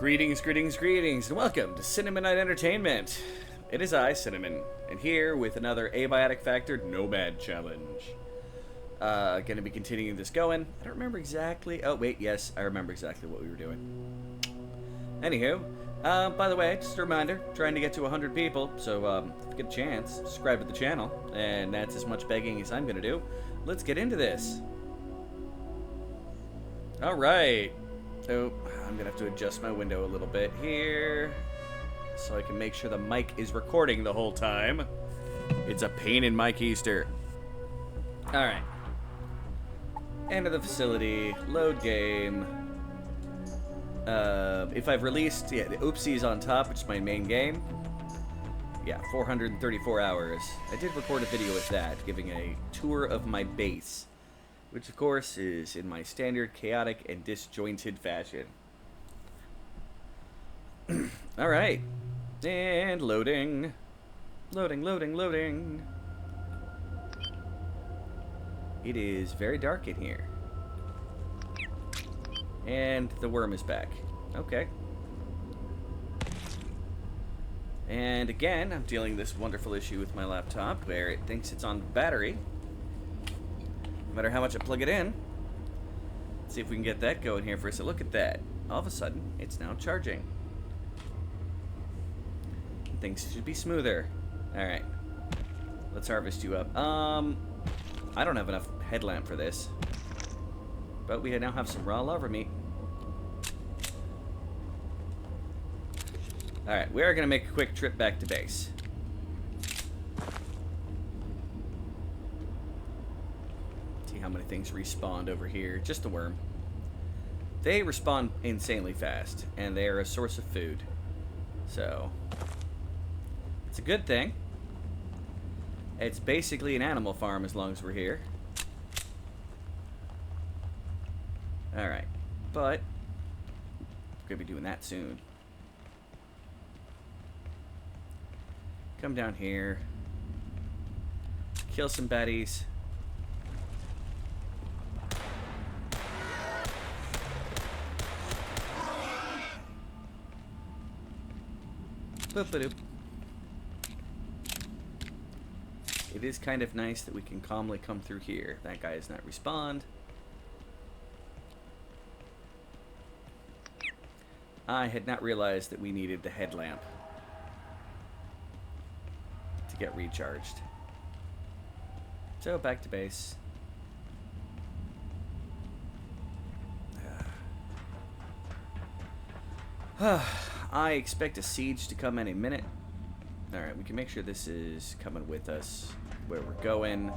Greetings, greetings, greetings, and welcome to Cinnamon Night Entertainment. It is I, Cinnamon, and here with another Abiotic Factored Nomad challenge. Gonna be continuing this going. I don't remember exactly. Oh, wait, yes, I remember exactly what we were doing. Anywho, by the way, just a reminder, trying to get to 100 people, so if you get a chance, subscribe to the channel, and that's as much begging as I'm gonna do. Let's get into this. Alright. Oh, I'm gonna have to adjust my window a little bit here so I can make sure the mic is recording the whole time. It's a pain in my keister. Alright. Enter the facility, load game. If I've released, yeah, the Oopsie's on top, which is my main game. Yeah, 434 hours. I did record a video with that, giving a tour of my base, which of course is in my standard chaotic and disjointed fashion. Alright. And loading. Loading, loading, loading. It is very dark in here. And the worm is back. Okay. And again, I'm dealing this wonderful issue with my laptop where it thinks it's on battery. No matter how much I plug it in. Let's see if we can get that going here for us. Look at that. All of a sudden, it's now charging. Things should be smoother. Alright. Let's harvest you up. I don't have enough headlamp for this. But we now have some raw lava meat. Alright, we are going to make a quick trip back to base. How many things respawned over here. Just the worm. They respawn insanely fast, and they are a source of food. So, it's a good thing. It's basically an animal farm as long as we're here. Alright, but we're going to be doing that soon. Come down here. Kill some baddies. Boop-a-doop. It is kind of nice that we can calmly come through here. That guy has not respawned. I had not realized that we needed the headlamp to get recharged. So back to base. I expect a siege to come any minute. Alright, we can make sure this is coming with us where we're going.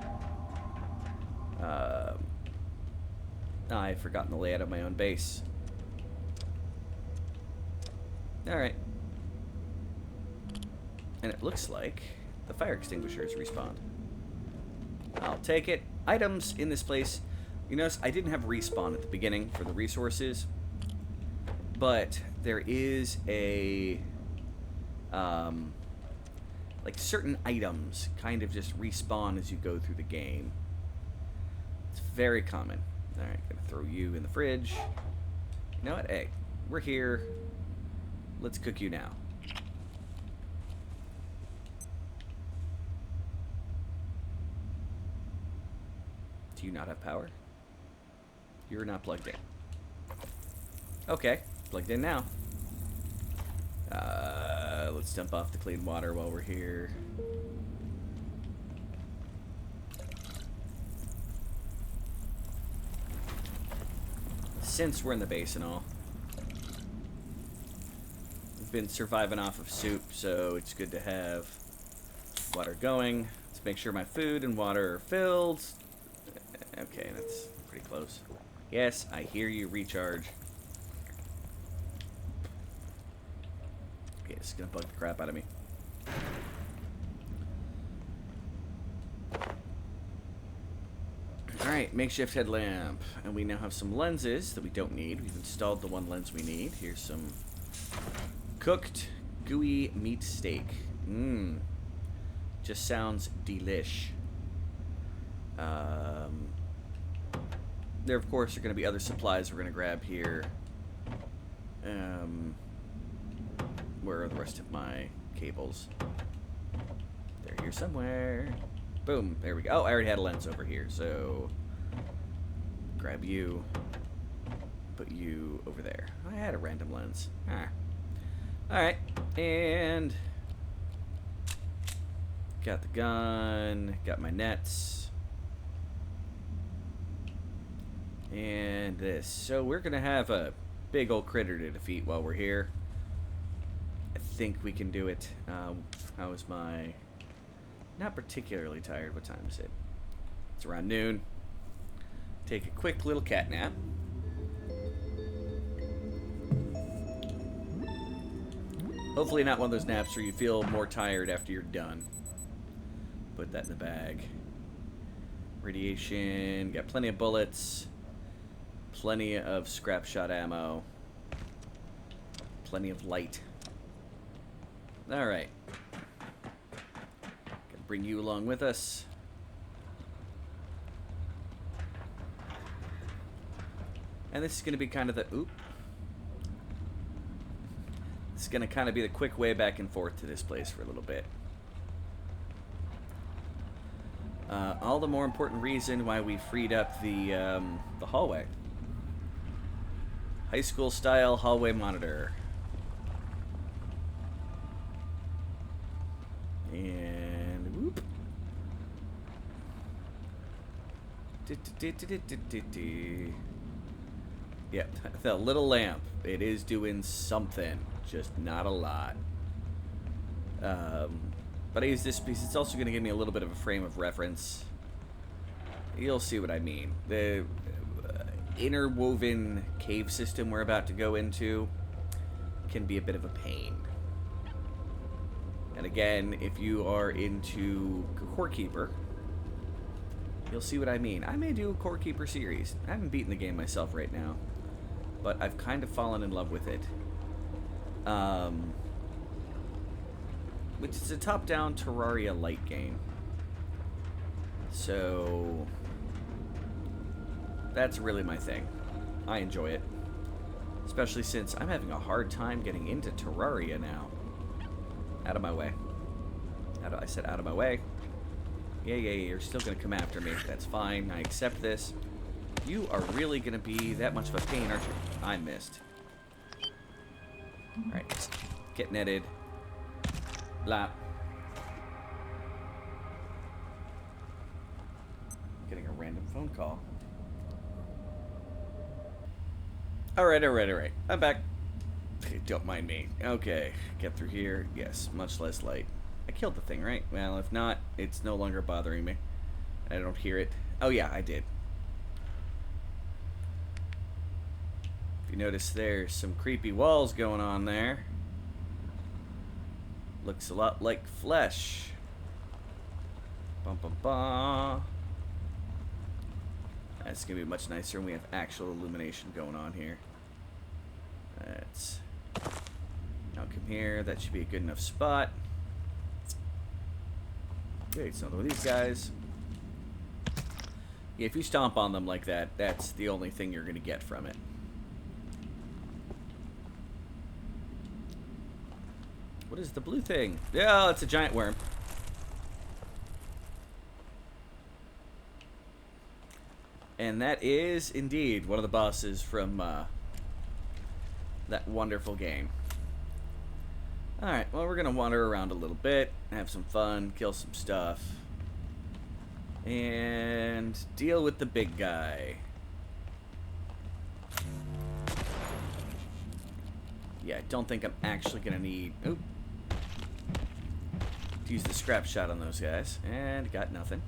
I've forgotten the layout of my own base. Alright. And it looks like the fire extinguisher has respawned. I'll take it. Items in this place. You notice I didn't have respawn at the beginning for the resources. But there is a, like certain items kind of just respawn as you go through the game. It's very common. Alright, gonna throw you in the fridge. You know what? Hey, we're here. Let's cook you now. Do you not have power? You're not plugged in. Okay. Plugged in now. Let's dump off the clean water while we're here. Since we're in the base and all, we've been surviving off of soup, so it's good to have water going. Let's make sure my food and water are filled. Okay, that's pretty close. Yes, I hear you. Recharge. Okay, this is gonna bug the crap out of me. Alright, makeshift headlamp. And we now have some lenses that we don't need. We've installed the one lens we need. Here's some cooked, gooey meat steak. Mmm. Just sounds delish. There, of course, are going to be other supplies we're going to grab here. Where are the rest of my cables? They're here somewhere. Boom, there we go. Oh, I already had a lens over here, so grab you, put you over there. I had a random lens. Ah. Alright, and got the gun, got my nets, and this. So we're gonna have a big old critter to defeat while we're here. I think we can do it. How is my... Not particularly tired. What time is it? It's around noon. Take a quick little cat nap. Hopefully not one of those naps where you feel more tired after you're done. Put that in the bag. Radiation. Got plenty of bullets. Plenty of scrap shot ammo. Plenty of light. Alright. Gonna bring you along with us. And this is gonna be kind of the... Oop. This is gonna kind of be the quick way back and forth to this place for a little bit. All the more important reason why we freed up the hallway. High school style hallway monitor. And whoop. Yep, the little lamp. It is doing something, just not a lot. But I use this piece. It's also going to give me a little bit of a frame of reference. You'll see what I mean. The interwoven cave system we're about to go into can be a bit of a pain. And again, if you are into Core Keeper, you'll see what I mean. I may do a Core Keeper series. I haven't beaten the game myself right now, but I've kind of fallen in love with it. Which is a top-down Terraria light game. So that's really my thing. I enjoy it. Especially since I'm having a hard time getting into Terraria now. Out of my way. I said out of my way. Yeah, you're still going to come after me. That's fine. I accept this. You are really going to be that much of a pain, aren't you? I missed. Alright. Get netted. Blah. Getting a random phone call. Alright. I'm back. Don't mind me. Okay. Get through here. Yes, much less light. I killed the thing, right? Well, if not, it's no longer bothering me. I don't hear it. Oh yeah, I did. If you notice, there's some creepy walls going on there. Looks a lot like flesh. Bum bum bum. That's gonna be much nicer when we have actual illumination going on here. Let's now come here. That should be a good enough spot. Wait, so these guys. Yeah, if you stomp on them like that, that's the only thing you're gonna get from it. What is the blue thing? Yeah, it's a giant worm. And that is indeed one of the bosses from that wonderful game. Alright, well, we're going to wander around a little bit, have some fun, kill some stuff, and deal with the big guy. Yeah, I don't think I'm actually going to need... Oop. To use the scrap shot on those guys. And got nothing.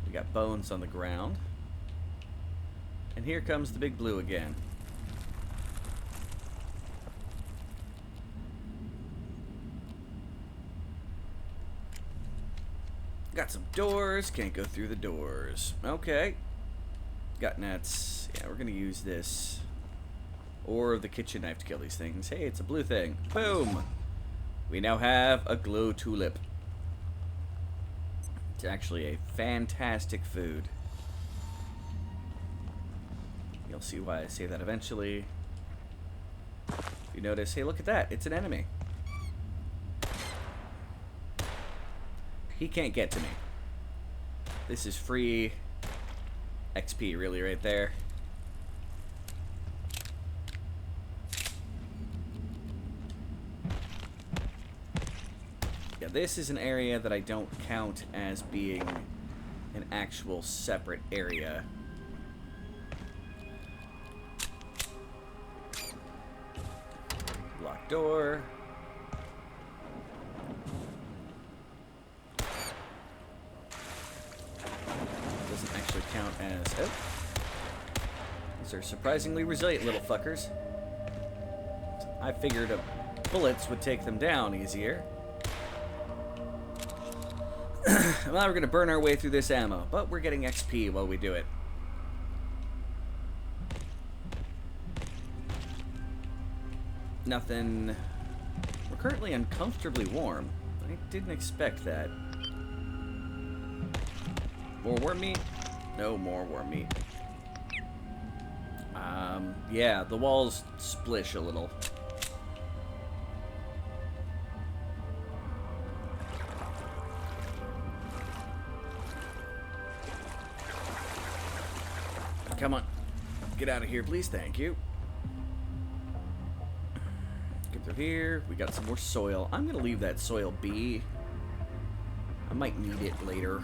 We got bones on the ground. And here comes the big blue again. Got some doors. Can't go through the doors. Okay. Got nets. Yeah, we're going to use this. Or the kitchen knife to kill these things. Hey, it's a blue thing. Boom! We now have a glow tulip. It's actually a fantastic food. You'll see why I say that eventually. You notice, hey, look at that. It's an enemy. He can't get to me. This is free XP, really, right there. Yeah, this is an area that I don't count as being an actual separate area. Locked door. Doesn't actually count as... Oh. These are surprisingly resilient little fuckers. I figured bullets would take them down easier. Well, we're going to burn our way through this ammo, but we're getting XP while we do it. Nothing. We're currently uncomfortably warm. I didn't expect that. More worm meat? No more worm meat. Yeah, the walls splish a little. Come on. Get out of here, please. Thank you. Get through here. We got some more soil. I'm going to leave that soil be. I might need it later.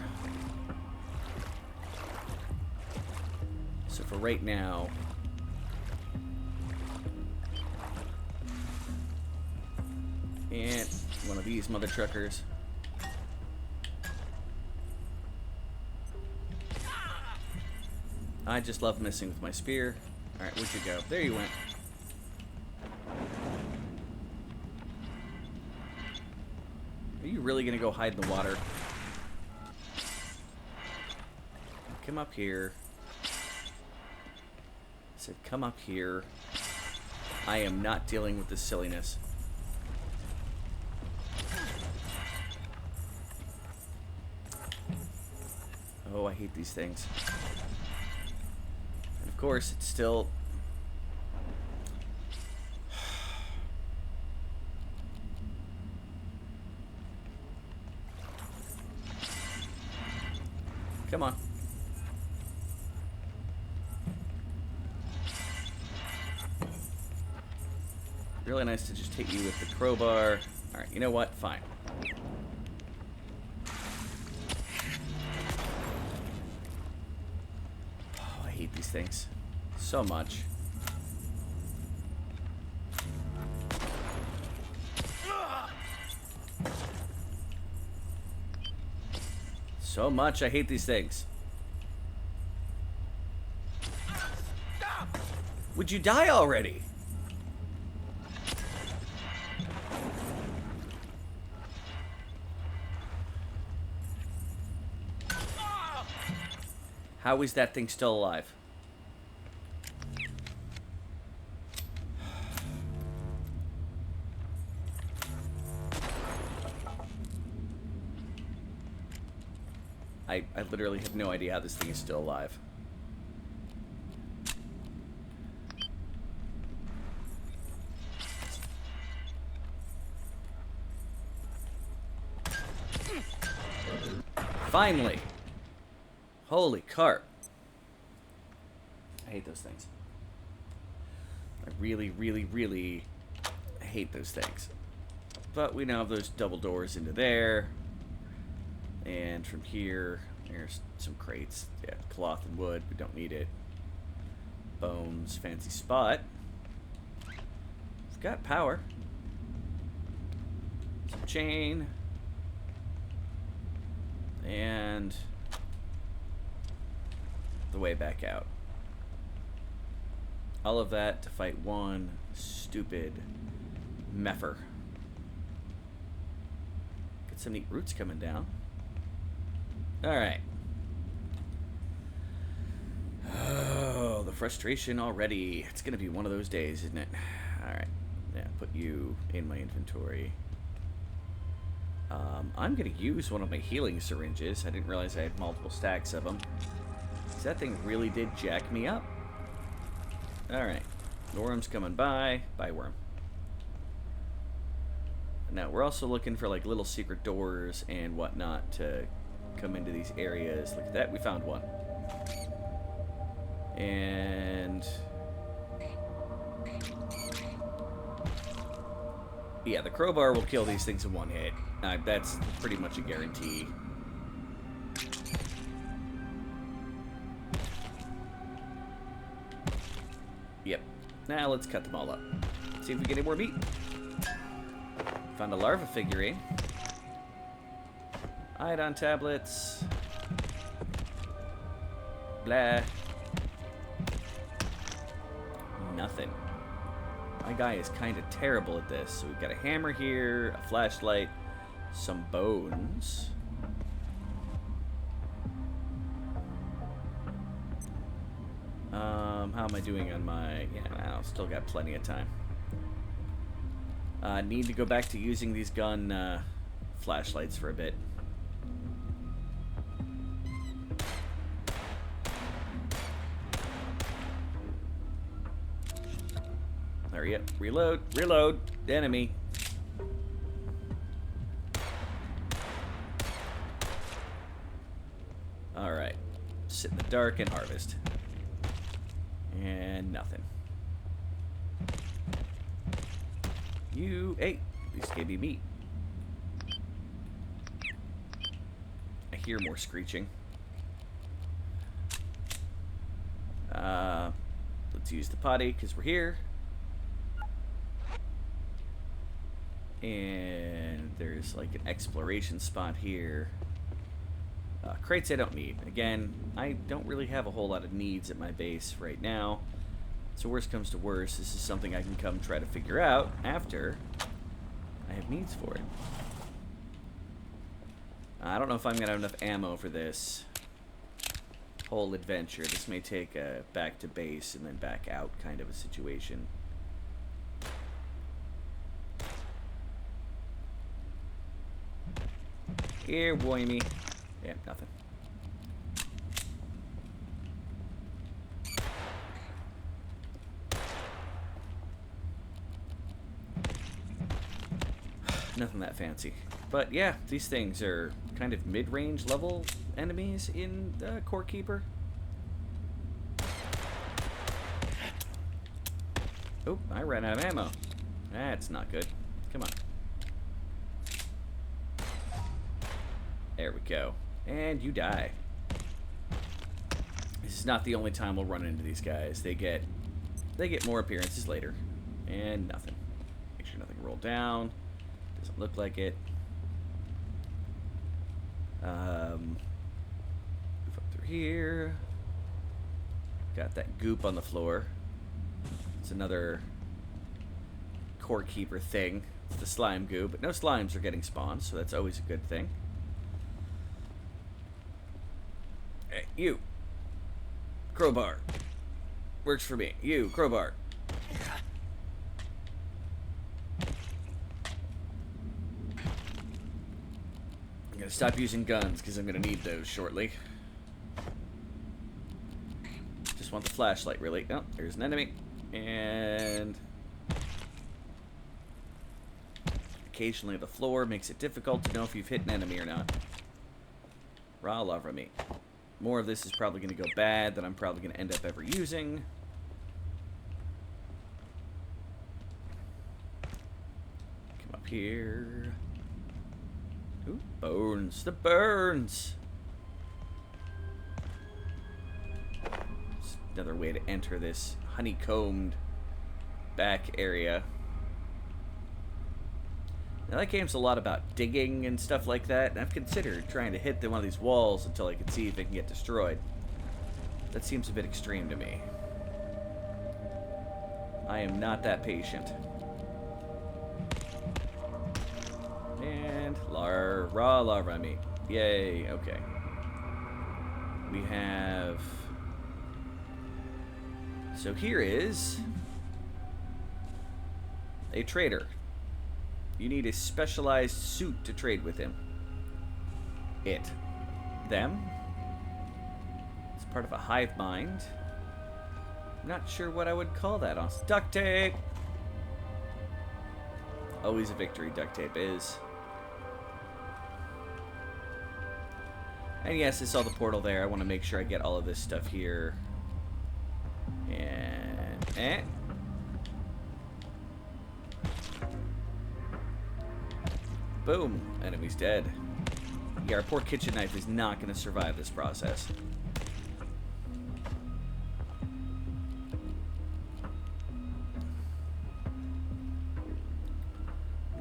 So for right now... And one of these mother truckers. I just love messing with my spear. Alright, where'd you go? There you went. Are you really gonna go hide in the water? Come up here. I said, come up here. I am not dealing with this silliness. Oh, I hate these things. And of course, it's still... Come on. Really nice to just hit you with the crowbar. Alright, you know what? Fine. Oh, I hate these things so much. So much, I hate these things. Would you die already? How is that thing still alive? I literally have no idea how this thing is still alive. Finally! Holy carp. I hate those things. I really, really, really hate those things. But we now have those double doors into there. And from here, there's some crates. Yeah, cloth and wood. We don't need it. Bones. Fancy spot. We've got power. Some chain. And the way back out. All of that to fight one stupid meffer. Get some neat roots coming down. Alright. Oh, the frustration already. It's gonna be one of those days, isn't it? Alright. Yeah, put you in my inventory. I'm gonna use one of my healing syringes. I didn't realize I had multiple stacks of them. That thing really did jack me up. Alright. The worm's coming by. Bye, worm. Now, we're also looking for, like, little secret doors and whatnot to come into these areas. Look at that. We found one. And... yeah, the crowbar will kill these things in one hit. That's pretty much a guarantee. Yep. Now let's cut them all up. See if we get any more meat. Found a larva figurine. Iodine tablets. Blah. Nothing. My guy is kind of terrible at this. So we've got a hammer here, a flashlight, some bones. How am I doing on my... yeah, I've still got plenty of time. Need to go back to using these gun flashlights for a bit. Hurry up. Reload. Reload. Enemy. Alright. Sit in the dark and harvest. And nothing. Hey, at least gave me meat. I hear more screeching. Let's use the potty because we're here. And there's like an exploration spot here. Crates I don't need. Again, I don't really have a whole lot of needs at my base right now. So worst comes to worst, this is something I can come try to figure out after I have needs for it. I don't know if I'm going to have enough ammo for this whole adventure. This may take a back to base and then back out kind of a situation. Here, boy me. Yeah, nothing. Nothing that fancy. But yeah, these things are kind of mid-range level enemies in Core Keeper. Oh, I ran out of ammo. That's not good. Come on. There we go. And you die. This is not the only time we'll run into these guys. They get more appearances later. And nothing. Make sure nothing rolled down. Doesn't look like it. Move up through here. Got that goop on the floor. It's another Core Keeper thing. It's the slime goo, but no slimes are getting spawned, so that's always a good thing. Hey, you. Crowbar. Works for me. You, crowbar. I'm gonna stop using guns because I'm gonna need those shortly. Just want the flashlight, really. Oh, there's an enemy. And occasionally the floor makes it difficult to know if you've hit an enemy or not. Raw lava meat. More of this is probably going to go bad that I'm probably going to end up ever using. Come up here. Ooh, bones. The burns! It's another way to enter this honeycombed back area. Now that game's a lot about digging and stuff like that, and I've considered trying to hit one of these walls until I can see if it can get destroyed. That seems a bit extreme to me. I am not that patient. And raw lava meat. Yay, okay. We have... so here is a trader. You need a specialized suit to trade with him. It. Them. It's part of a hive mind. I'm not sure what I would call that. Duct tape! Always a victory, duct tape is. And yes, I saw the portal there. I want to make sure I get all of this stuff here. And... Boom. Enemy's dead. Yeah, our poor kitchen knife is not going to survive this process.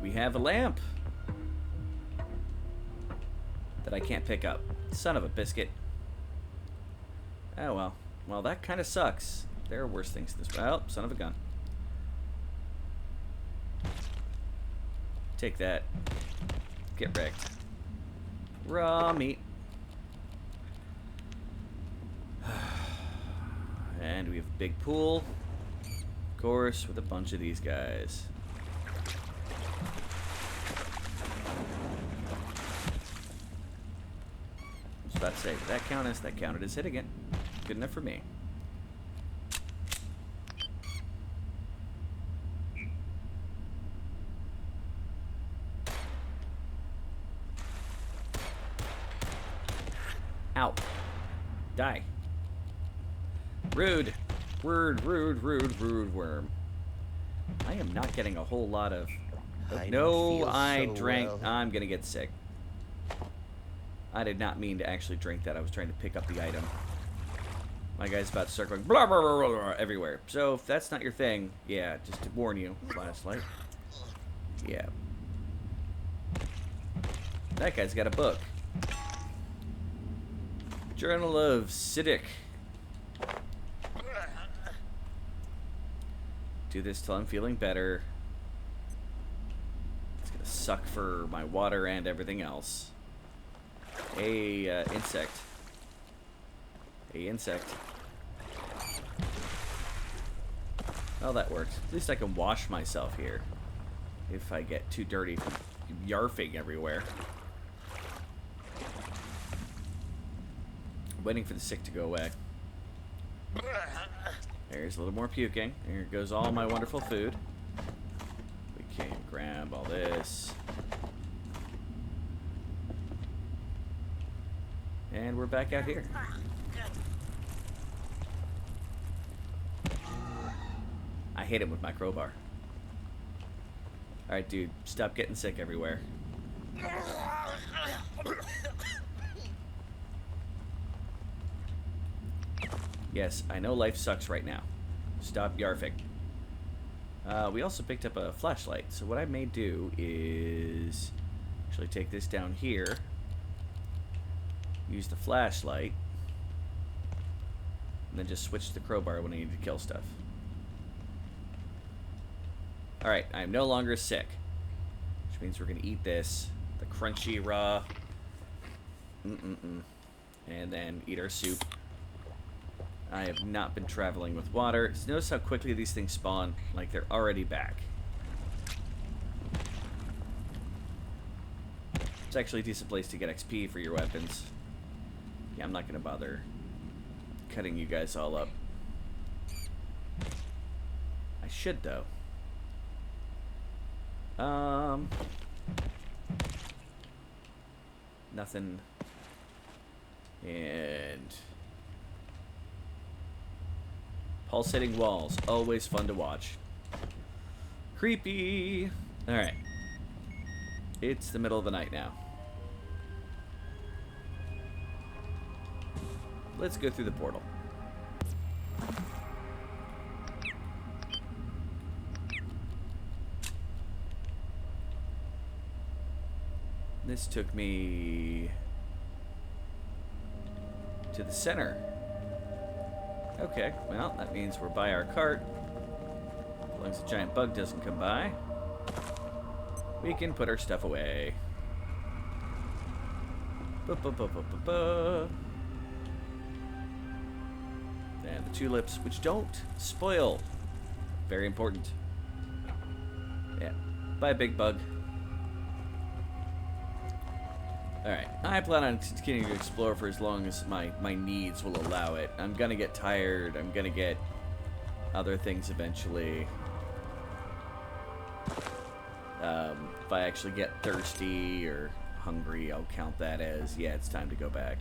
We have a lamp that I can't pick up. Son of a biscuit. Oh, well. Well, that kind of sucks. There are worse things in this. Well, son of a gun. Take that. Get wrecked. Raw meat. And we have a big pool. Of course, with a bunch of these guys. I was about to say, did that count as, that counted as hitting it. Good enough for me. Ow. Die. Rude. Rude, rude, rude, rude worm. I am not getting a whole lot of... I drank... Well. I'm gonna get sick. I did not mean to actually drink that. I was trying to pick up the item. My guy's about to start going blah, blah, blah, blah, blah, everywhere. So if that's not your thing, yeah, just to warn you. Flashlight. Yeah. That guy's got a book. Journal of Siddiq. Do this till I'm feeling better. It's gonna suck for my water and everything else. Insect. Insect. Well, that worked. At least I can wash myself here. If I get too dirty from yarfing everywhere. Waiting for the sick to go away. There's a little more puking. There goes all my wonderful food. We can grab all this. And we're back out here. I hit him with my crowbar. Alright, dude. Stop getting sick everywhere. Yes, I know life sucks right now. Stop yarfing. We also picked up a flashlight. So what I may do is actually take this down here. Use the flashlight. And then just switch the crowbar when I need to kill stuff. Alright, I am no longer sick. Which means we're going to eat this. The crunchy raw. And then eat our soup. I have not been traveling with water. So notice how quickly these things spawn. Like they're already back. It's actually a decent place to get XP for your weapons. Yeah, I'm not going to bother cutting you guys all up. I should, though. Nothing. And... pulsating walls. Always fun to watch. Creepy! Alright. It's the middle of the night now. Let's go through the portal. This took me to the center. Okay, well, that means we're by our cart. As long as a giant bug doesn't come by, we can put our stuff away. And the tulips, which don't spoil. Very important. Yeah. Bye, big bug. Alright. I plan on continuing to explore for as long as my needs will allow it. I'm gonna get tired. I'm gonna get other things eventually. If I actually get thirsty or hungry, I'll count that as, yeah, it's time to go back.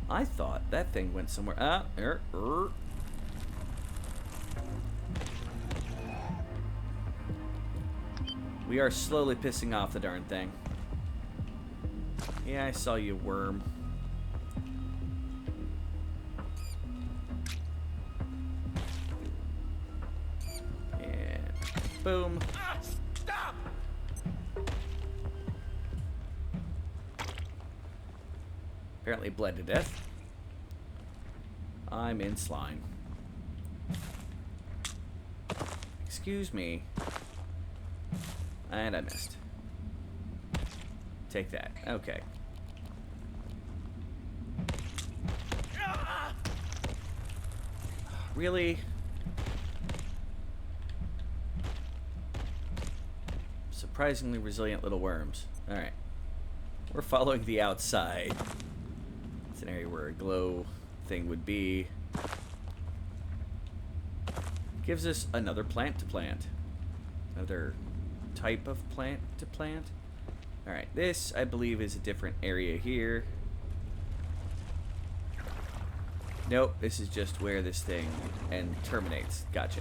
I thought that thing went somewhere. We are slowly pissing off the darn thing. Yeah, I saw you, worm. And boom. Stop! Apparently bled to death. I'm in slime. Excuse me. And I missed. Take that. Okay. Really? Surprisingly resilient little worms. Alright. We're following the outside. It's an area where a glow thing would be. Gives us another plant to plant. Another type of plant to plant. Alright, this, I believe, is a different area here. Nope, this is just where this thing terminates. Gotcha.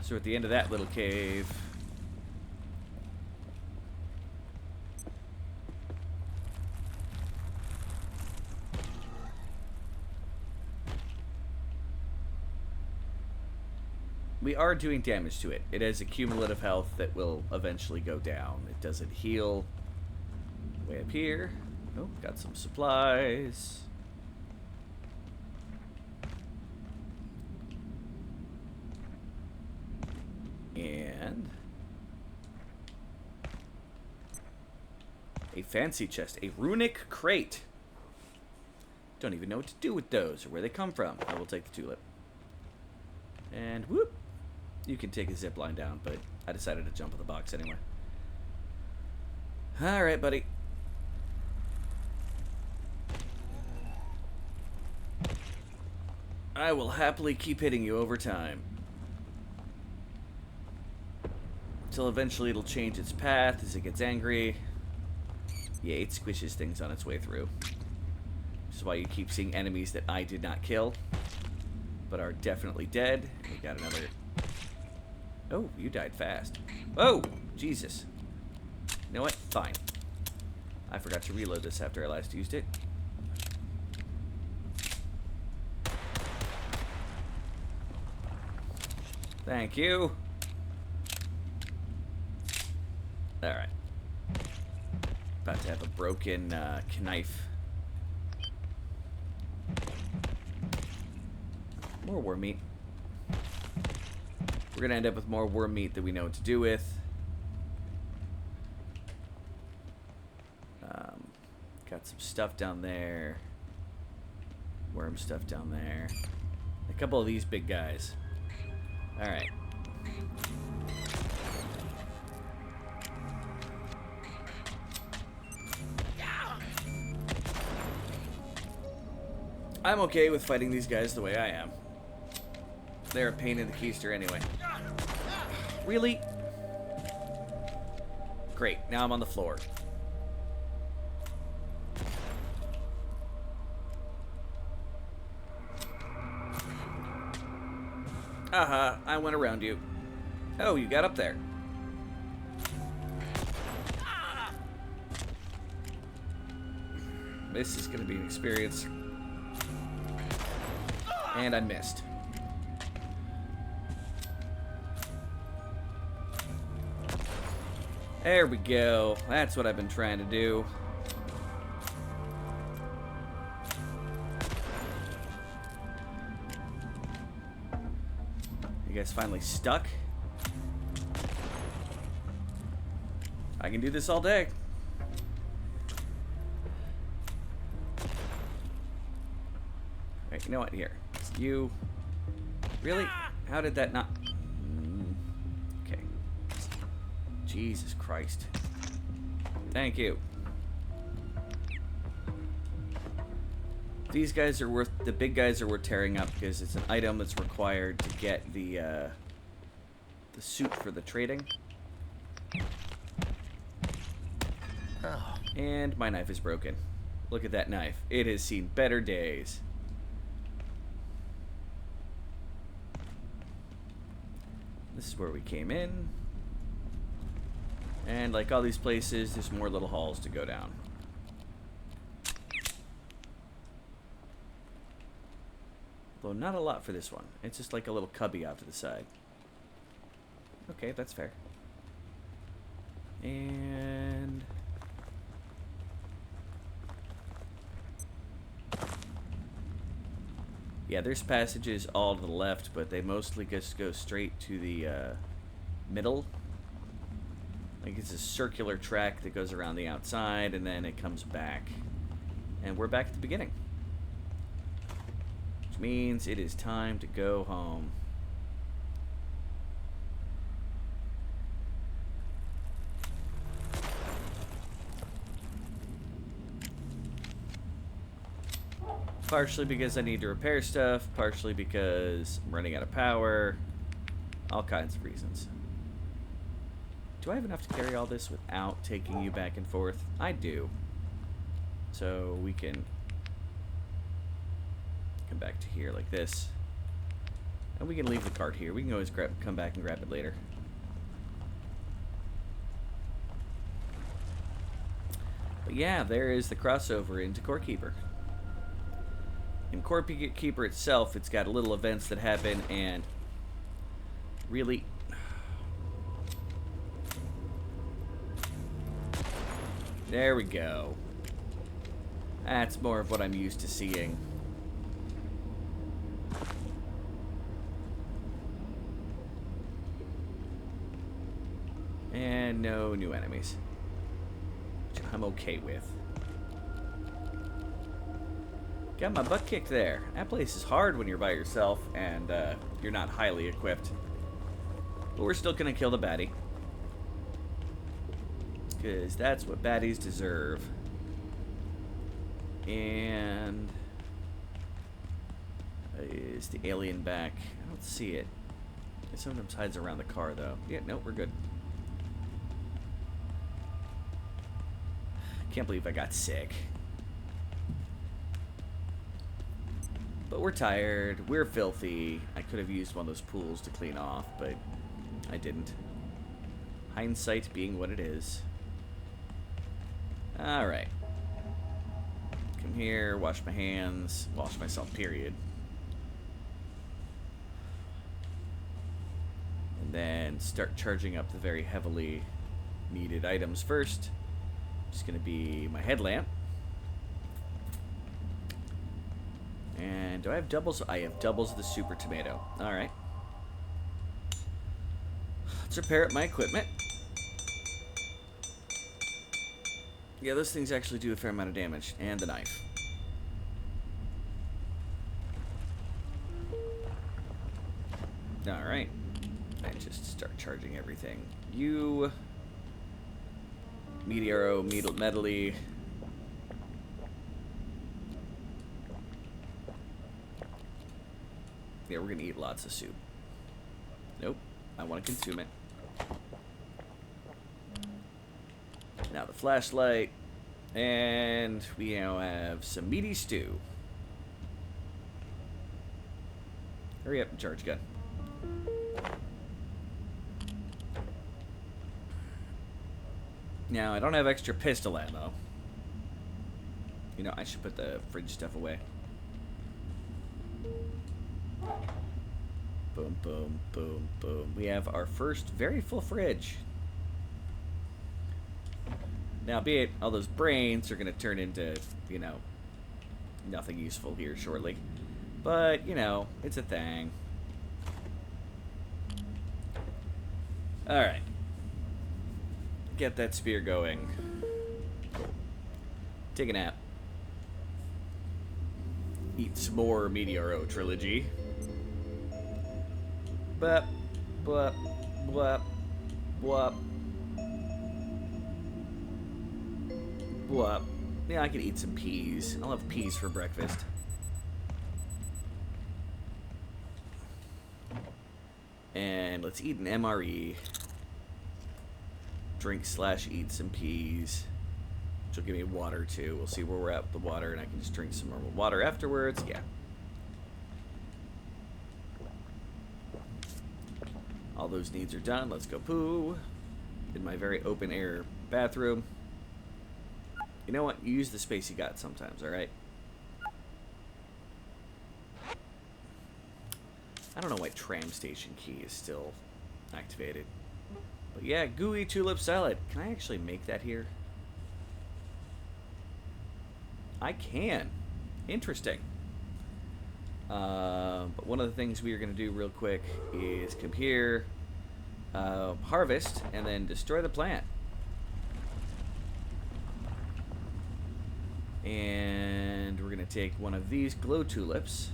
So at the end of that little cave... we are doing damage to it. It has a cumulative health that will eventually go down. It doesn't heal. Way up here. Oh, got some supplies. And a fancy chest. A runic crate. Don't even know what to do with those or where they come from. I will take the tulip. And whoop. You can take a zip line down, but I decided to jump in the box anyway. Alright, buddy. I will happily keep hitting you over time. Until eventually it'll change its path as it gets angry. Yeah, it squishes things on its way through. Which is why you keep seeing enemies that I did not kill, but are definitely dead. We got another... Oh, you died fast. Oh, Jesus. You know what? Fine. I forgot to reload this after I last used it. Thank you. Alright. About to have a broken knife. More worm meat. We're going to end up with more worm meat that we know what to do with. Got some stuff down there. Worm stuff down there. A couple of these big guys. Alright. I'm okay with fighting these guys the way I am. They're a pain in the keister anyway. Really? Great, now I'm on the floor. Aha, I went around you. Oh, you got up there. This is going to be an experience. And I missed. There we go. That's what I've been trying to do. You guys finally stuck? I can do this all day. Alright, you know what? Here. It's you. Really? How did that not... Okay. Jesus Christ. Thank you. These guys are worth... The big guys are worth tearing up because it's an item that's required to get the suit for the trading. Oh. And my knife is broken. Look at that knife. It has seen better days. This is where we came in. And like all these places, there's more little halls to go down. Though not a lot for this one. It's just like a little cubby out to the side. Okay, that's fair. And... yeah, there's passages all to the left, but they mostly just go straight to the middle. Like it's a circular track that goes around the outside, and then it comes back. And we're back at the beginning. Which means it is time to go home. Partially because I need to repair stuff, partially because I'm running out of power. All kinds of reasons. Do I have enough to carry all this without taking you back and forth? I do. So we can come back to here like this. And we can leave the cart here. We can always come back and grab it later. But yeah, there is the crossover into Core Keeper. In Core Keeper itself, it's got little events that happen, and really... there we go. That's more of what I'm used to seeing. And no new enemies. Which I'm okay with. Got my butt kicked there. That place is hard when you're by yourself and you're not highly equipped. But we're still gonna kill the baddie. Because that's what baddies deserve. And... is the alien back? I don't see it. It sometimes hides around the car, though. Yeah, no, we're good. Can't believe I got sick. But we're tired. We're filthy. I could have used one of those pools to clean off, but I didn't. Hindsight being what it is. Alright. Come here, wash my hands, wash myself, period. And then start charging up the very heavily needed items first. Just gonna be my headlamp. And do I have doubles? I have doubles of the super tomato. Alright. Let's repair up my equipment. Yeah, those things actually do a fair amount of damage. And the knife. Alright. And just start charging everything. You... Meteoro, medley. Yeah, we're gonna eat lots of soup. Nope, I want to consume it. Now the flashlight, and we now have some meaty stew. Hurry up and charge gun. Now I don't have extra pistol ammo. You know, I should put the fridge stuff away. Boom, boom, boom, boom. We have our first very full fridge. Now, be it all those brains are going to turn into, you know, nothing useful here shortly. But, you know, it's a thing. Alright. Get that spear going. Take a nap. Eat some more Meteoro trilogy. Blah, blah, blah, blah, blah. Yeah, I could eat some peas. I'll have peas for breakfast. And let's eat an MRE. Drink / eat some peas. will give me water too. We'll see where we're at with the water, and I can just drink some normal water afterwards. Yeah. All those needs are done. Let's go poo in my very open air bathroom. You know what? You use the space you got sometimes, alright? I don't know why tram station key is still activated. But yeah, gooey tulip salad. Can I actually make that here? I can. Interesting. But one of the things we are going to do real quick is come here, harvest, and then destroy the plant. And we're going to take one of these glow tulips,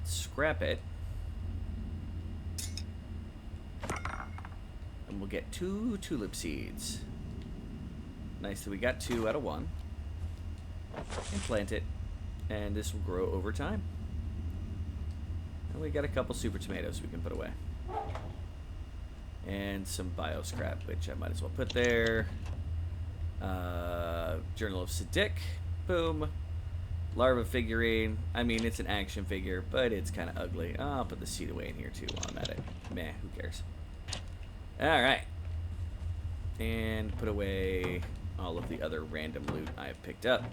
scrap it, and we'll get 2 tulip seeds. Nice that we got 2 out of 1. And plant it, and this will grow over time. And we got a couple super tomatoes we can put away. And some bio scrap, which I might as well put there. Journal of Siddiq. Boom. Larva figurine. I mean, it's an action figure, but it's kind of ugly. Oh, I'll put the seed away in here too while I'm at it. Meh, who cares? Alright. And put away all of the other random loot I've picked up.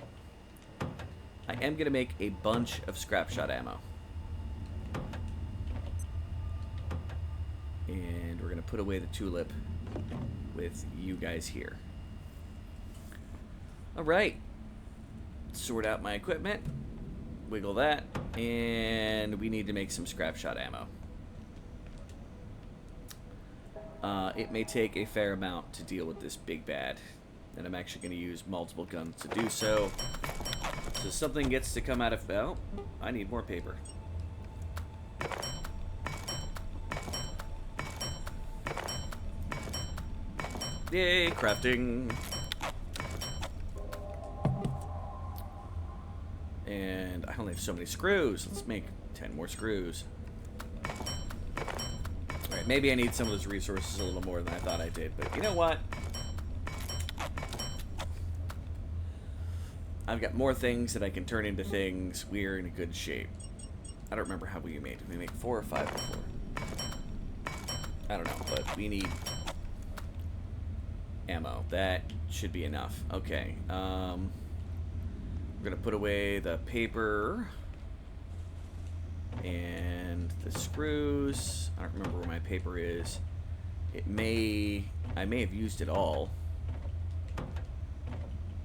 I am going to make a bunch of scrap shot ammo. And we're going to put away the tulip with you guys here. Alright. Sort out my equipment. Wiggle that. And we need to make some scrap shot ammo. It may take a fair amount to deal with this big bad. And I'm actually going to use multiple guns to do so. So something gets to come out of... Oh, I need more paper. Yay, crafting. And I only have so many screws. Let's make 10 more screws. Alright, maybe I need some of those resources a little more than I thought I did. But you know what? I've got more things that I can turn into things. We're in a good shape. I don't remember how we made. Did we make 4 or 5 before? I don't know, but we need ammo. That should be enough. Okay. We're going to put away the paper and the screws. I don't remember where my paper is. I may have used it all.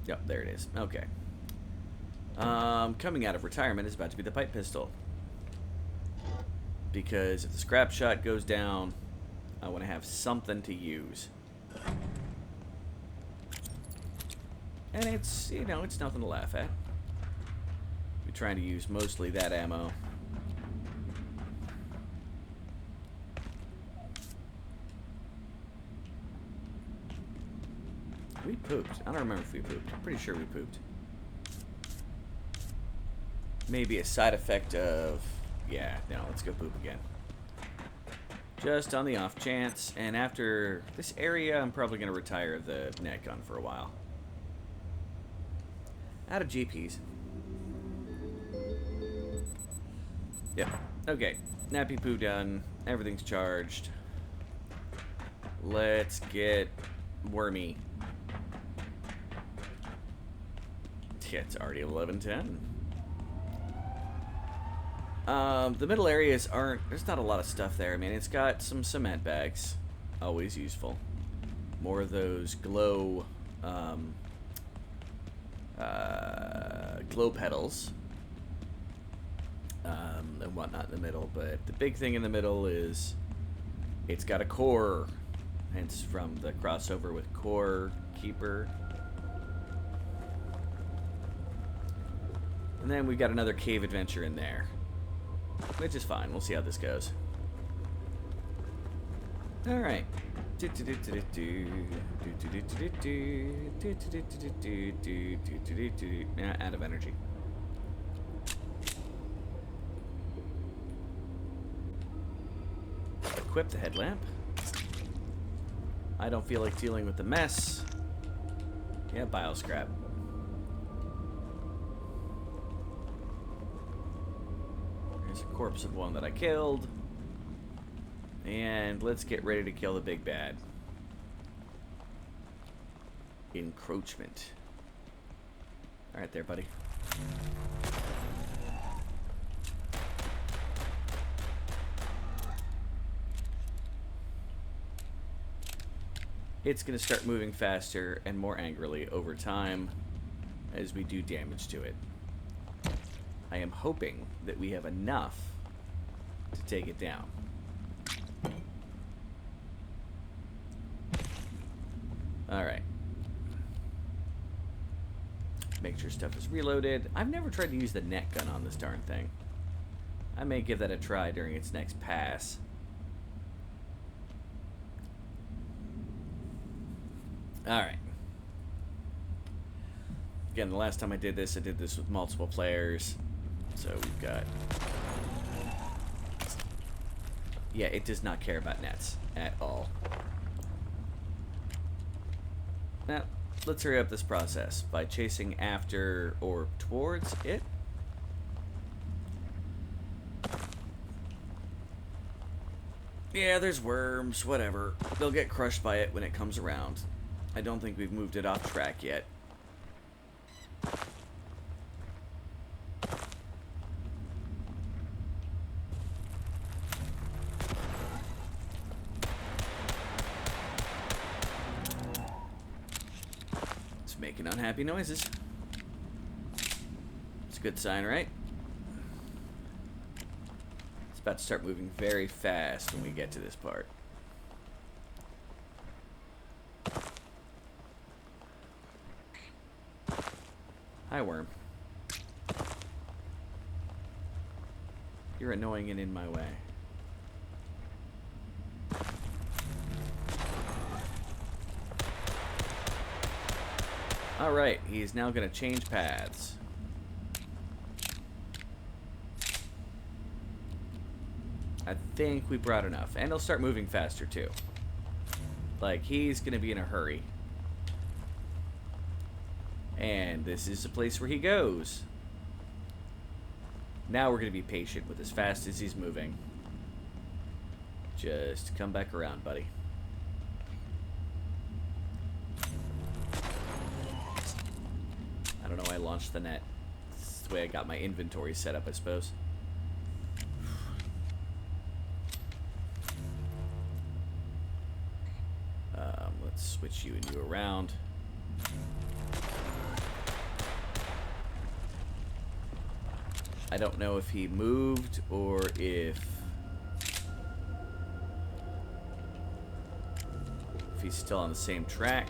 Yep, there it is. Okay. Coming out of retirement is about to be the pipe pistol. Because if the scrap shot goes down, I want to have something to use. And it's, you know, it's nothing to laugh at. We're trying to use mostly that ammo. We pooped. I don't remember if we pooped. I'm pretty sure we pooped. Maybe a side effect of... Yeah, no, let's go poop again. Just on the off chance. And after this area, I'm probably going to retire the net gun for a while. Out of GPs. Yep. Okay. Nappy poo done. Everything's charged. Let's get wormy. Yeah, it's already 11:10. The middle areas aren't... There's not a lot of stuff there. I mean, it's got some cement bags. Always useful. More of those glow... glow pedals. And whatnot in the middle. But the big thing in the middle is... It's got a core. Hence from the crossover with Core Keeper. And then we've got another cave adventure in there. Which is fine. We'll see how this goes. Alright. Out of energy. Equip the headlamp. I don't feel like dealing with the mess. Yeah, bioscrap. There's a corpse of one that I killed. And let's get ready to kill the big bad. Encroachment. Alright there, buddy. It's going to start moving faster and more angrily over time as we do damage to it. I am hoping that we have enough to take it down. Alright. Make sure stuff is reloaded. I've never tried to use the net gun on this darn thing. I may give that a try during its next pass. Alright. Again, the last time I did this with multiple players. So we've got... Yeah, it does not care about nets at all. Now, let's hurry up this process by chasing after or towards it. Yeah, there's worms, whatever. They'll get crushed by it when it comes around. I don't think we've moved it off track yet. It's making unhappy noises. It's a good sign, right? It's about to start moving very fast when we get to this part. Hi, worm. You're annoying and in my way. Alright, he's now going to change paths. I think we brought enough. And he'll start moving faster, too. Like, he's going to be in a hurry. And this is the place where he goes. Now we're going to be patient with as fast as he's moving. Just come back around, buddy. I don't know why I launched the net. It's the way I got my inventory set up, I suppose. Let's switch you and you around. I don't know if he moved or if he's still on the same track.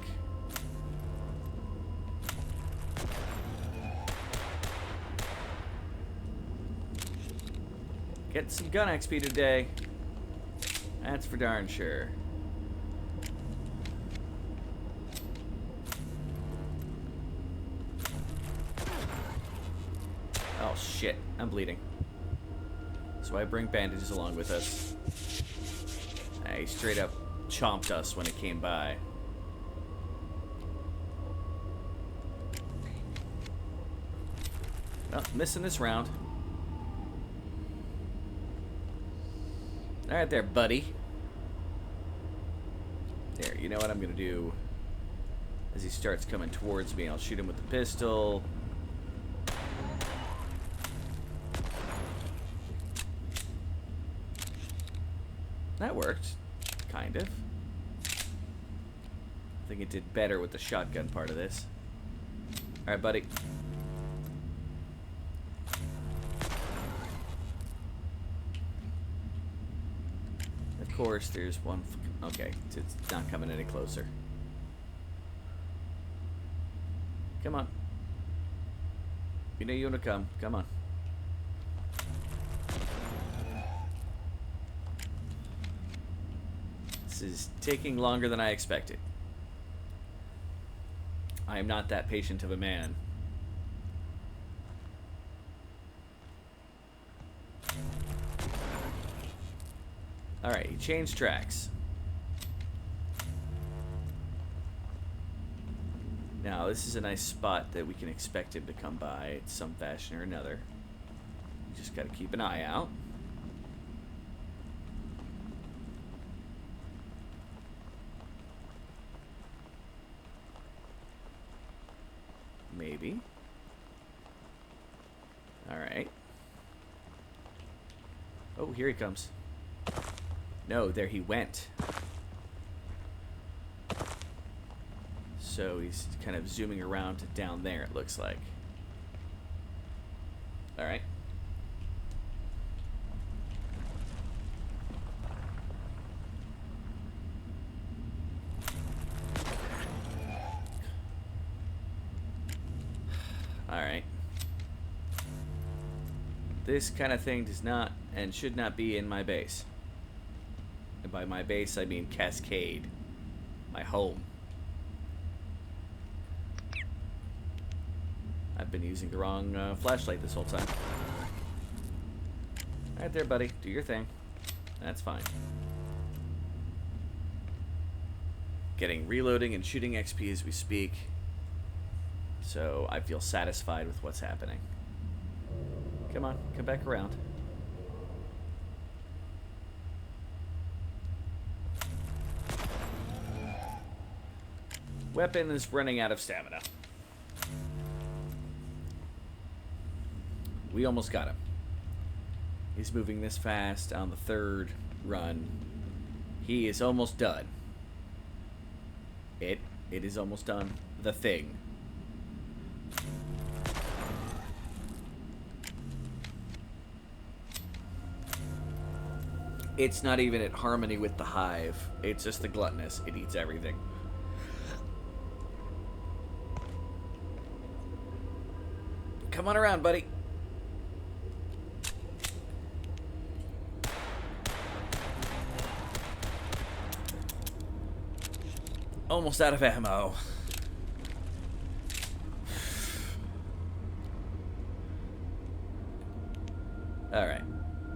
Get some gun XP today. That's for darn sure. Oh shit, I'm bleeding. So I bring bandages along with us. He straight up chomped us when it came by. Well, missing this round. Alright there, buddy. There, you know what I'm gonna do? As he starts coming towards me, I'll shoot him with the pistol. That worked. Kind of. I think it did better with the shotgun part of this. Alright, buddy. Of course, there's one... Okay, it's not coming any closer. Come on. You know you want to come. Come on. This is taking longer than I expected. I am not that patient of a man. Alright, he changed tracks. Now, this is a nice spot that we can expect him to come by in some fashion or another. You just gotta keep an eye out. Maybe. Alright. Oh, here he comes. No, there he went. So he's kind of zooming around to down there, it looks like. Alright. Alright. This kind of thing does not and should not be in my base. And by my base, I mean Cascade. My home. I've been using the wrong flashlight this whole time. Alright there, buddy. Do your thing. That's fine. Getting reloading and shooting XP as we speak. So I feel satisfied with what's happening. Come on, come back around. Weapon is running out of stamina. We almost got him. He's moving this fast on the third run. He is almost done. It is almost done. The thing. It's not even at harmony with the hive. It's just the gluttonous. It eats everything. Come on around, buddy. Almost out of ammo. Alright.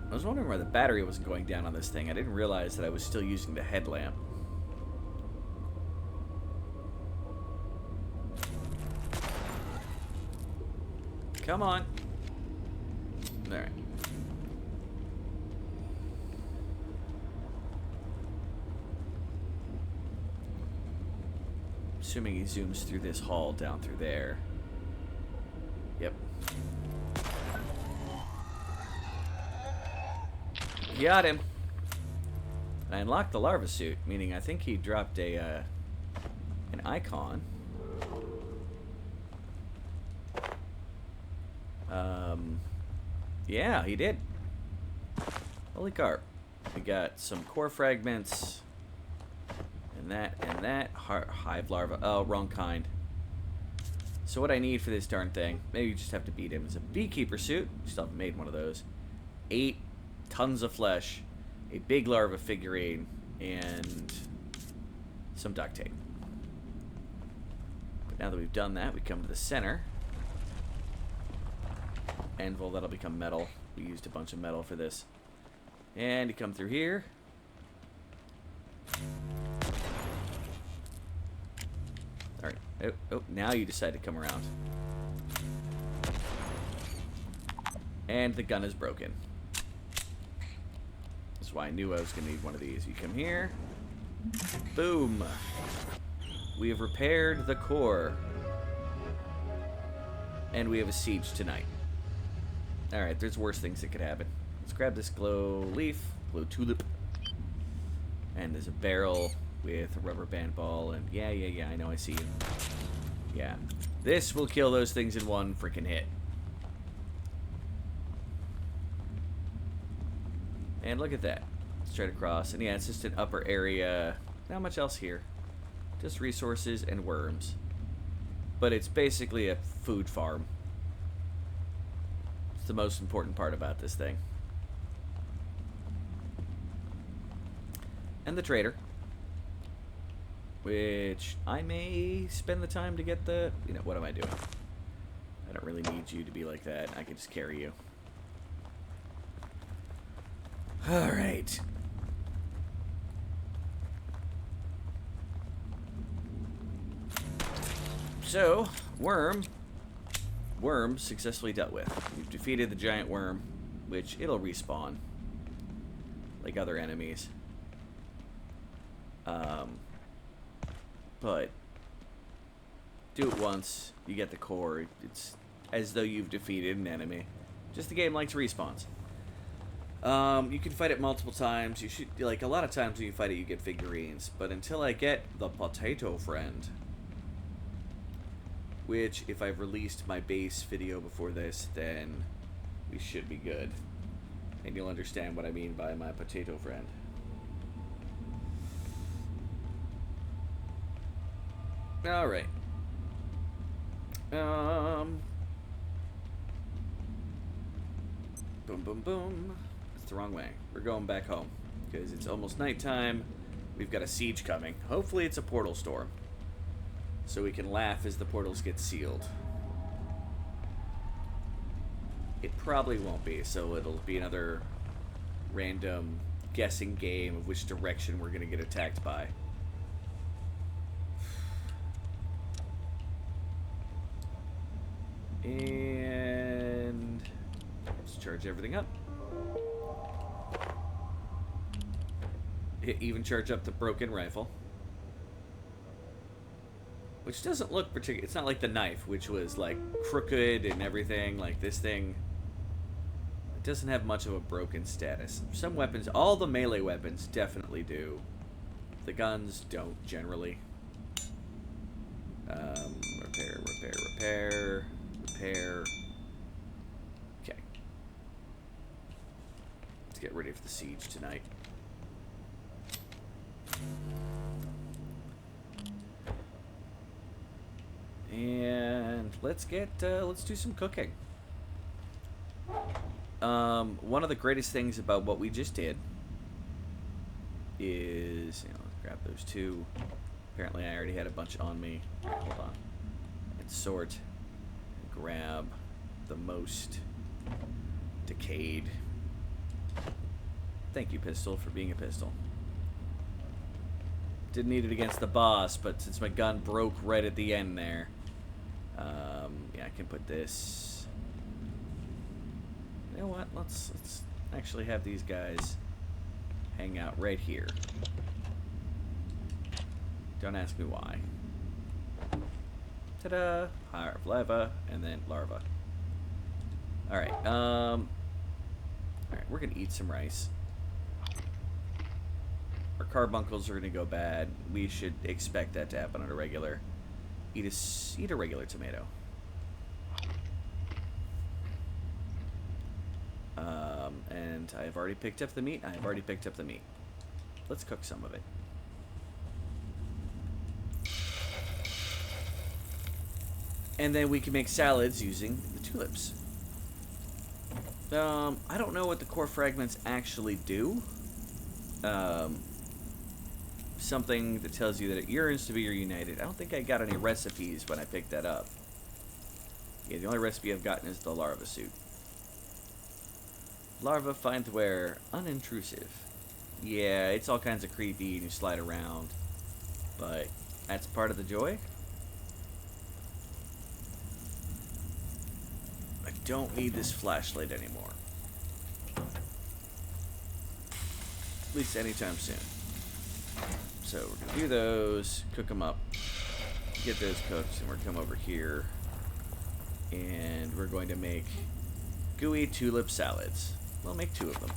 I was wondering why the battery wasn't going down on this thing. I didn't realize that I was still using the headlamp. Come on. Alright. Assuming he zooms through this hall down through there. Yep. Got him. I unlocked the larva suit, meaning I think he dropped a an icon. Yeah, he did. Holy carp. We got some core fragments. And that. Hive larva. Oh, wrong kind. So what I need for this darn thing, maybe you just have to beat him, is a beekeeper suit. Still haven't made one of those. 8 tons of flesh, a big larva figurine, and some duct tape. But now that we've done that, we come to the center. Anvil, that'll become metal. We used a bunch of metal for this. And you come through here. Alright. Oh, now you decide to come around. And the gun is broken. That's why I knew I was going to need one of these. You come here. Boom. We have repaired the core. And we have a siege tonight. Alright, there's worse things that could happen. Let's grab this glow leaf, glow tulip. And there's a barrel with a rubber band ball. And yeah, I know, I see you. Yeah. This will kill those things in one freaking hit. And look at that. Straight across. And yeah, it's just an upper area. Not much else here. Just resources and worms. But it's basically a food farm. It's the most important part about this thing. And the trader. Which I may spend the time to get the... You know, what am I doing? I don't really need you to be like that. I can just carry you. Alright. So, worm successfully dealt with. We've defeated the giant worm, which it'll respawn like other enemies. But do it once, you get the core. It's as though you've defeated an enemy. Just the game likes respawns. You can fight it multiple times. You should, like, a lot of times when you fight it, you get figurines. But until I get the potato friend, which, if I've released my base video before this, then we should be good. And you'll understand what I mean by my potato friend. Alright. Boom, boom, boom. That's the wrong way. We're going back home. Because it's almost nighttime. We've got a siege coming. Hopefully it's a portal storm. So we can laugh as the portals get sealed. It probably won't be, so it'll be another random guessing game of which direction we're going to get attacked by. And let's charge everything up. Even charge up the broken rifle. Which doesn't look particular. It's not like the knife, which was like crooked and everything. Like this thing, it doesn't have much of a broken status. Some weapons, all the melee weapons definitely do. The guns don't generally. Repair, repair, repair, repair. Okay. Let's get ready for the siege tonight. And let's do some cooking. One of the greatest things about what we just did is, let's grab those two. Apparently I already had a bunch on me. All right, hold on. And sort and grab the most decayed. Thank you, pistol, for being a pistol. Didn't need it against the boss, but since my gun broke right at the end there, yeah, I can put this. You know what? Let's actually have these guys hang out right here. Don't ask me why. Ta-da! Heart of lava, and then larva. All right. All right. We're gonna eat some rice. Our carbuncles are gonna go bad. We should expect that to happen on a regular. Eat a regular tomato. And I've already picked up the meat. I've already picked up the meat. Let's cook some of it. And then we can make salads using the tulips. I don't know what the core fragments actually do. Something that tells you that it yearns to be reunited. I don't think I got any recipes when I picked that up. Yeah, the only recipe I've gotten is the larva suit. Larva finds wear unintrusive. Yeah, it's all kinds of creepy and you slide around. But that's part of the joy. I don't need this flashlight anymore. At least anytime soon. So we're going to do those, cook them up, get those cooked, and we're going to come over here. And we're going to make gooey tulip salads. We'll make 2 of them.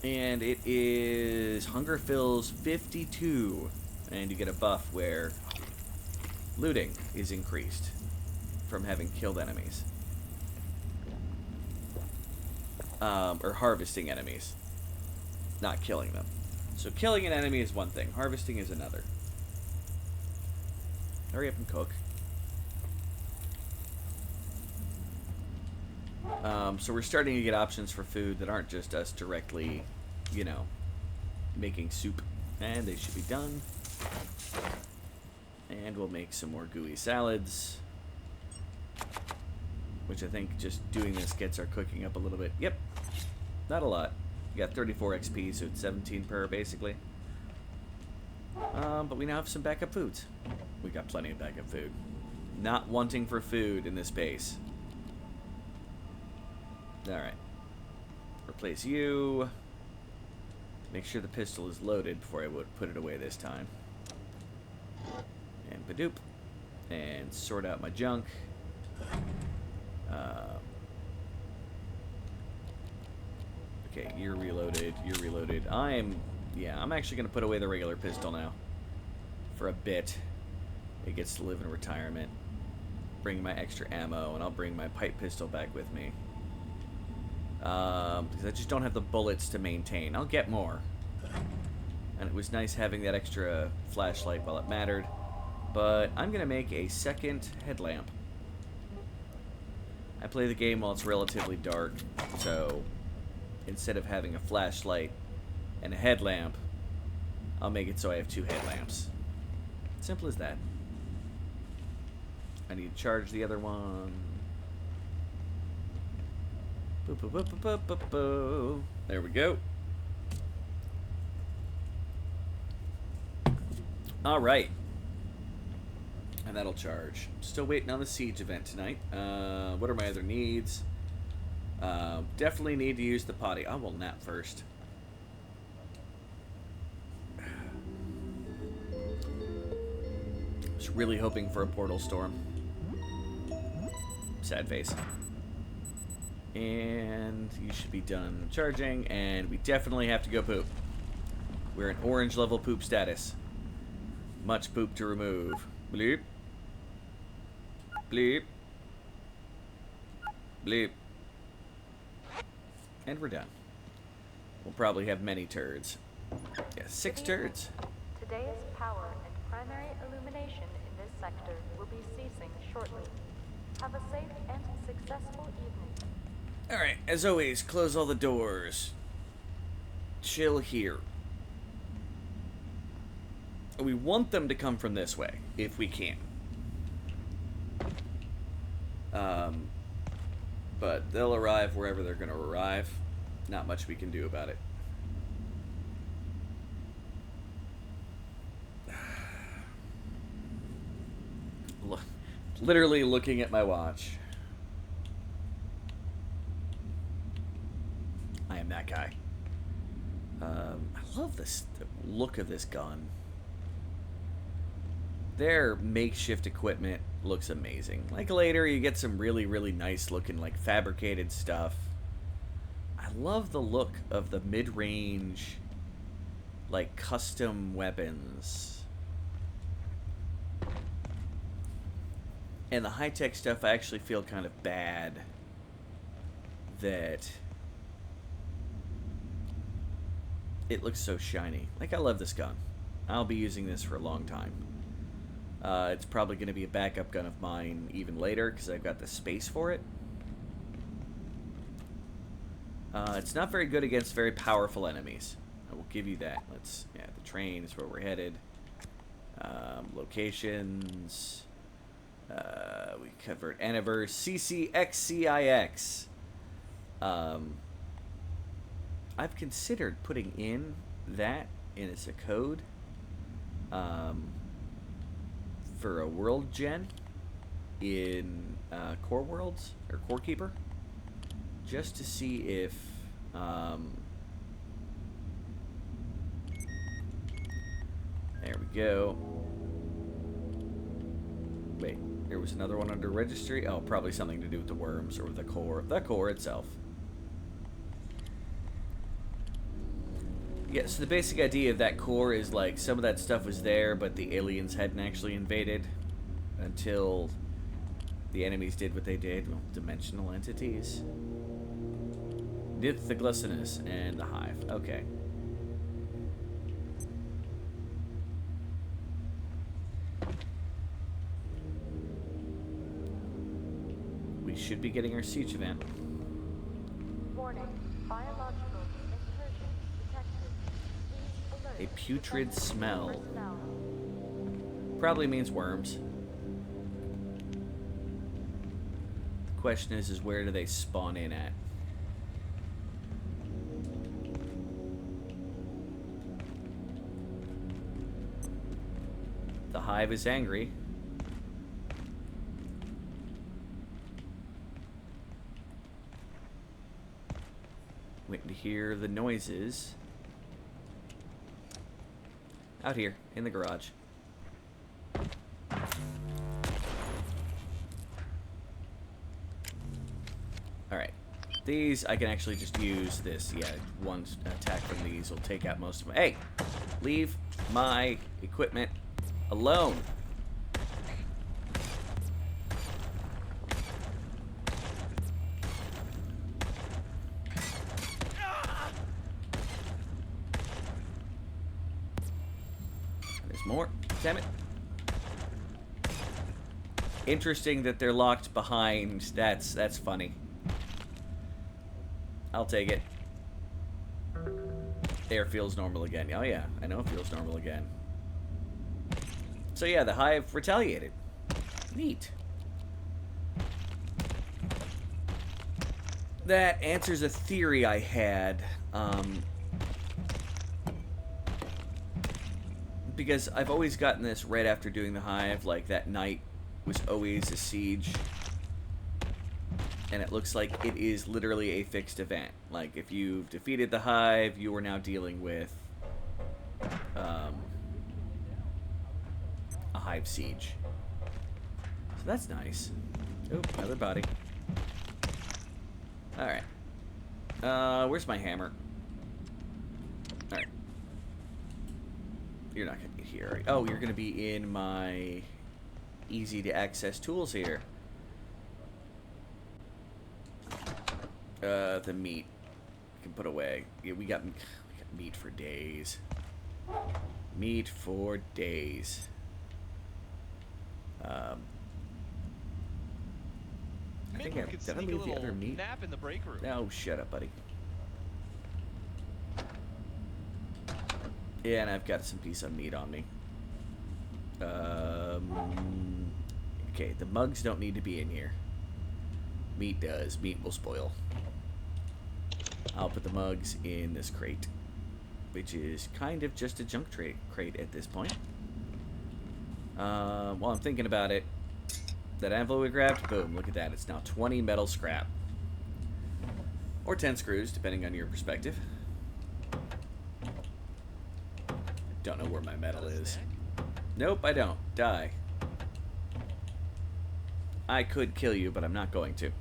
And it is Hunger Fills 52. And you get a buff where looting is increased from having killed enemies. Or harvesting enemies. Not killing them. So killing an enemy is one thing. Harvesting is another. Hurry up and cook. So we're starting to get options for food that aren't just us directly, making soup. And they should be done. And we'll make some more gooey salads. Which I think just doing this gets our cooking up a little bit. Yep. Not a lot. You got 34 XP, so it's 17 per, basically. But we now have some backup foods. We got plenty of backup food. Not wanting for food in this base. Alright. Replace you. Make sure the pistol is loaded before I would put it away this time. And Badoop. And sort out my junk. Okay, you're reloaded. You're reloaded. I'm actually going to put away the regular pistol now. For a bit. It gets to live in retirement. Bring my extra ammo, and I'll bring my pipe pistol back with me. Because I just don't have the bullets to maintain. I'll get more. And it was nice having that extra flashlight while it mattered. But I'm going to make a second headlamp. I play the game while it's relatively dark, so instead of having a flashlight and a headlamp, I'll make it so I have 2 headlamps. Simple as that. I need to charge the other one. Boop, boop, boop, boop, boop, boop, boop. There we go. Alright. And that'll charge. Still waiting on the siege event tonight. What are my other needs? Definitely need to use the potty. I will nap first. Was really hoping for a portal storm. Sad face. And you should be done charging, and we definitely have to go poop. We're in orange level poop status. Much poop to remove. Bleep. Bleep. Bleep. And we're done. We'll probably have many turds. Yeah, 6 turds. Today's power and primary illumination in this sector will be ceasing shortly. Have a safe and successful evening. Alright, as always, close all the doors. Chill here. We want them to come from this way, if we can. But they'll arrive wherever they're going to arrive. Not much we can do about it. Literally looking at my watch. I am that guy. I love the look of this gun. Their makeshift equipment looks amazing. Like later, you get some really, really nice looking, like, fabricated stuff. I love the look of the mid-range, like, custom weapons. And the high-tech stuff, I actually feel kind of bad that it looks so shiny. Like, I love this gun. I'll be using this for a long time. It's probably going to be a backup gun of mine even later because I've got the space for it. It's not very good against very powerful enemies. I will give you that. Yeah, the train is where we're headed. Locations. We covered Aniverse. CCXCIX. I've considered putting in that as a code. For a world gen in Core Worlds or Core Keeper, just to see if there we go. Wait, there was another one under registry. Oh, probably something to do with the worms or with the core itself. Yeah, so the basic idea of that core is, like, some of that stuff was there, but the aliens hadn't actually invaded until the enemies did what they did. Well, dimensional entities. Nith, the Glycinus, and the Hive. Okay. We should be getting our siege event. Warning, biological incursion detected. Please alert. A putrid smell. Personnel. Probably means worms. The question is where do they spawn in at? hive is angry. Waiting to hear the noises. Out here, in the garage. Alright. These, I can actually just use this. Yeah, one attack from these will take out most of them. Hey! Leave my equipment alone. There's more. Damn it. Interesting that they're locked behind. That's funny. I'll take it. Air feels normal again. Oh yeah, I know it feels normal again. So yeah, the hive retaliated. Neat. That answers a theory I had. Because I've always gotten this right after doing the hive, like that night was always a siege. And it looks like it is literally a fixed event. Like, if you've defeated the hive, you are now dealing with a hive siege. So that's nice. Oh, another body. Alright. Where's my hammer? Alright. You're not going to be here. Oh, you're going to be in my easy-to-access tools here. The meat we can put away. Yeah, we got meat for days. Meat for days. I think did I leave the other meat? Nap in the break room. No, shut up, buddy. Yeah, and I've got some piece of meat on me. Okay, the mugs don't need to be in here. Meat does. Meat will spoil. I'll put the mugs in this crate, which is kind of just a junk crate at this point. While I'm thinking about it, that anvil we grabbed, boom, look at that. It's now 20 metal scrap. Or 10 screws, depending on your perspective. Don't know where my metal is. Nope, I don't. Die. I could kill you, but I'm not going to.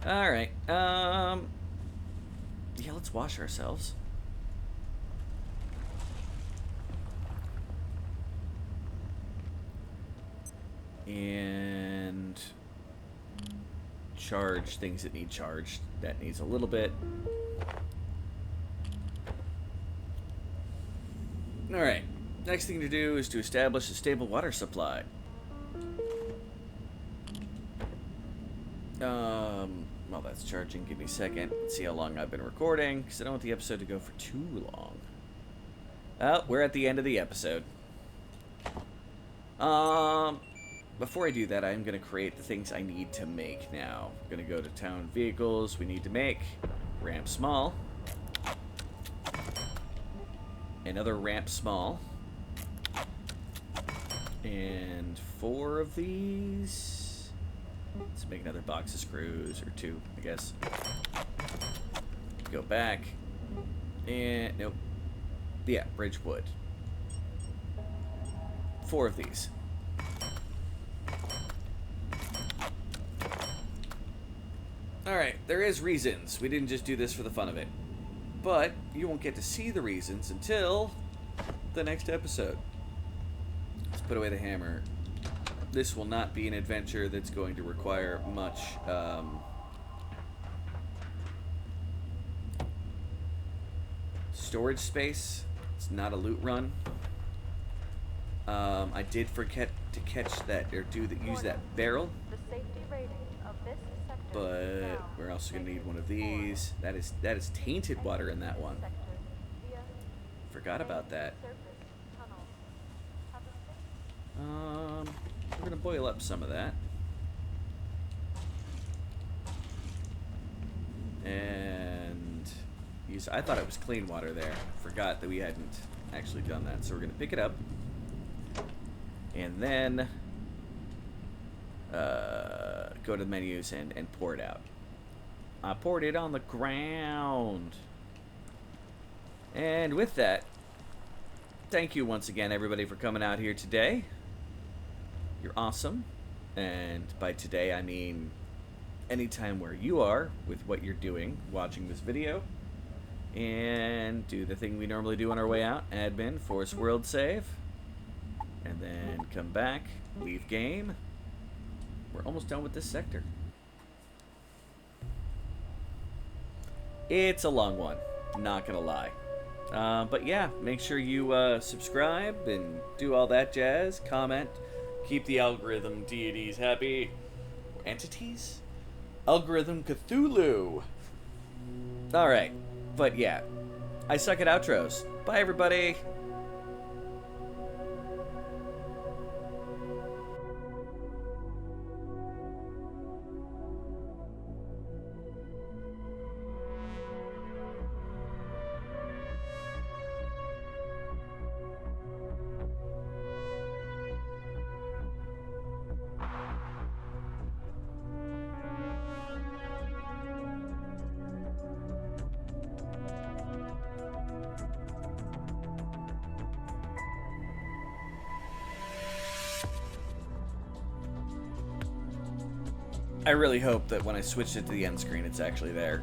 Alright, yeah, let's wash ourselves. And charge things that need charged. That needs a little bit. Alright, next thing to do is to establish a stable water supply. While that's charging, give me a second. Let's see how long I've been recording, because I don't want the episode to go for too long. Oh, we're at the end of the episode. Before I do that, I'm going to create the things I need to make now. I'm going to go to town vehicles. We need to make ramp small. Another ramp small. And 4 of these. Let's make another box of screws, or 2, I guess. Go back. And, nope. Yeah, bridge wood. 4 of these. Alright, there is reasons. We didn't just do this for the fun of it. But you won't get to see the reasons until the next episode. Let's put away the hammer. This will not be an adventure that's going to require much storage space. It's not a loot run. I did forget to catch that, or use that barrel. The safety rating of this sector But is now we're also going to need one of these. That is tainted water in that one. sector via Forgot about that. surface tunnel. Have a safe We're going to boil up some of that. And use, I thought it was clean water there. Forgot that we hadn't actually done that. So we're going to pick it up. And then go to the menus and pour it out. I poured it on the ground. And with that, thank you once again, everybody, for coming out here today. You're awesome. And by today, I mean anytime where you are with what you're doing, watching this video. And do the thing we normally do on our way out. Admin, force world save. And then come back, leave game. We're almost done with this sector. It's a long one, not gonna lie. But yeah, make sure you subscribe and do all that jazz. Comment. Keep the algorithm deities happy. Entities? Algorithm Cthulhu. Alright, but yeah. I suck at outros. Bye, everybody. I really hope that when I switched it to the end screen, it's actually there.